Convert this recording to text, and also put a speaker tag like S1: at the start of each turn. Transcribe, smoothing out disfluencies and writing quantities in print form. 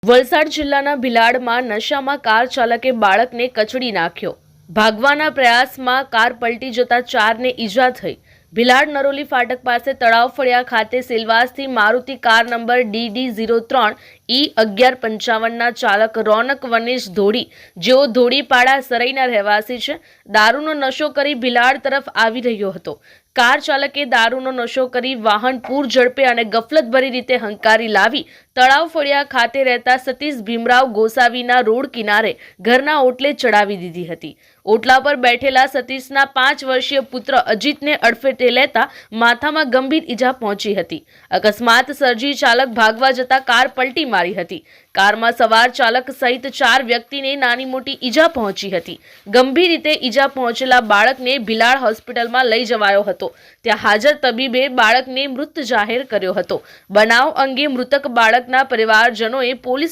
S1: વલસાડ જિલ્લાના ભિલાડમાં નશામાં કાર ચાલકે બાળકને કચડી નાખ્યો। ભાગવાના પ્રયાસમાં કાર પલટી જતા 4ને ઈજા થઈ। ભિલાડ નરોલી ફાટક પાસે તળાવ ફળિયા ખાતે સિલવાસથી મારુતિ કાર નંબર DD03E1155ના ચાલક રોનક વનેશ ધોડી, જેઓ ધોડીપાડા સરાઈના રહેવાસી છે, દારૂનો નશો કરી ભિલાડ તરફ આવી રહ્યો હતો। કાર ચાલકે દારૂનો નશો કરી વાહન પૂર ઝડપે અને ગફલતભરી રીતે હંકારી લાવી તળાવ ફળિયા ખાતે રહેતા સતીશ ભીમરાવ ગોસાવીના રોડ કિનારે ઘરના ઓટલે ચડાવી દીધી હતી। ઓટલા પર બેઠેલા સતીશના 5 વર્ષીય પુત્ર અજીતને અડફેટે લેતા માથામાં ગંભીર ઈજા પહોંચી હતી। અકસ્માત સર્જી ચાલક ભાગવા જતા કાર પલટી મારી હતી। કારમાં સવાર ચાલક સહિત 4 વ્યક્તિને નાની મોટી ઈજા પહોંચી હતી। ગંભીર રીતે ઈજા પહોંચેલા બાળકને ભિલાડ હોસ્પિટલમાં લઈ જવાયો હતો। ત્યાં હાજર તબીબે બાળકને મૃત જાહેર કર્યો હતો। બનાવ અંગે મૃતક બાળકના પરિવારજનોએ પોલીસ